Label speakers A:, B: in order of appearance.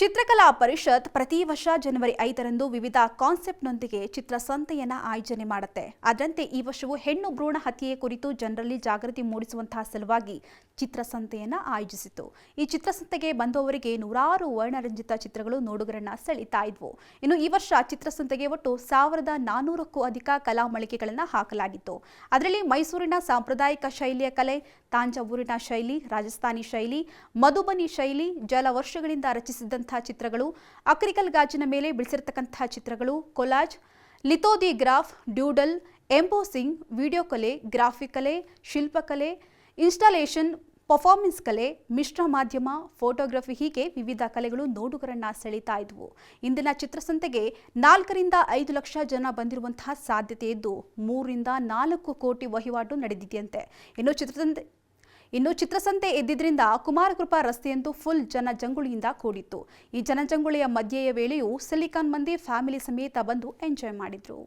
A: ಚಿತ್ರಕಲಾ ಪರಿಷತ್ ಪ್ರತಿ ವರ್ಷ ಜನವರಿ 5ರಂದು ವಿವಿಧ ಕಾನ್ಸೆಪ್ಟ್ನೊಂದಿಗೆ ಚಿತ್ರಸಂತೆಯನ್ನು ಆಯೋಜನೆ ಮಾಡುತ್ತೆ. ಅದರಂತೆ ಈ ವರ್ಷವೂ ಹೆಣ್ಣು ಭ್ರೂಣ ಹತ್ಯೆಯ ಕುರಿತು ಜನರಲ್ಲಿ ಜಾಗೃತಿ ಮೂಡಿಸುವಂತಹ ಸಲುವಾಗಿ ಚಿತ್ರಸಂತೆಯನ್ನು ಆಯೋಜಿಸಿತು. ಈ ಚಿತ್ರಸಂತೆಗೆ ಬಂದವರಿಗೆ ನೂರಾರು ವರ್ಣರಂಜಿತ ಚಿತ್ರಗಳು ನೋಡುಗರನ್ನ ಸೆಳೀತಾ ಇದ್ವು. ಇನ್ನು ಈ ವರ್ಷ ಚಿತ್ರಸಂತೆಗೆ ಒಟ್ಟು 1400ಕ್ಕೂ ಅಧಿಕ ಕಲಾ ಮಳಿಗೆಗಳನ್ನು ಹಾಕಲಾಗಿತ್ತು. ಅದರಲ್ಲಿ ಮೈಸೂರಿನ ಸಾಂಪ್ರದಾಯಿಕ ಶೈಲಿಯ ಕಲೆ, ತಾಂಜಾವೂರಿನ ಶೈಲಿ, ರಾಜಸ್ಥಾನಿ ಶೈಲಿ, ಮಧುಬನಿ ಶೈಲಿ, ಜಲ ವರ್ಷಗಳಿಂದ ರಚಿಸಿದಂತಹ ಚಿತ್ರಗಳು, ಅಕ್ರಿಕಲ್ ಗಾಜಿನ ಮೇಲೆ ಬಿಡಿಸಿರತಕ್ಕಂತಹ ಚಿತ್ರಗಳು, ಕೊಲಾಜ್, ಲಿಥೋದಿಗ್ರಾಫ್, ಡ್ಯೂಡಲ್, ಎಂಬೋಸಿಂಗ್, ವಿಡಿಯೋ ಕಲೆ, ಗ್ರಾಫಿಕ್ ಕಲೆ, ಶಿಲ್ಪಕಲೆ, ಇನ್ಸ್ಟಾಲೇಷನ್, ಪರ್ಫಾರ್ಮೆನ್ಸ್ ಕಲೆ, ಮಿಶ್ರ ಮಾಧ್ಯಮ, ಫೋಟೋಗ್ರಫಿ ಹೀಗೆ ವಿವಿಧ ಕಲೆಗಳು ನೋಡುಗರನ್ನ ಸೆಳೀತಾ ಇದ್ವು. ಇಂದಿನ ಚಿತ್ರಸಂತೆಗೆ 4 ರಿಂದ 5 ಲಕ್ಷ ಜನ ಬಂದಿರುವಂತಹ ಸಾಧ್ಯತೆ ಇದ್ದು 3 ರಿಂದ 4 ಕೋಟಿ ವಹಿವಾಟು ನಡೆದಿದೆಯಂತೆ. ಇನ್ನು ಚಿತ್ರಸಂತೆ ಇದ್ದಿದ್ರಿಂದ ಕುಮಾರಕೃಪಾ ರಸ್ತೆಯಂತೂ ಫುಲ್ ಜನಜಂಗುಳಿಯಿಂದ ಕೂಡಿತ್ತು. ಈ ಜನಜಂಗುಳಿಯ ಮಧ್ಯೆಯ ವೇಳೆಯೂ ಸಿಲಿಕಾನ್ ಮಂದಿ ಫ್ಯಾಮಿಲಿ ಸಮೇತ ಬಂದು ಎಂಜಾಯ್ ಮಾಡಿದ್ರು.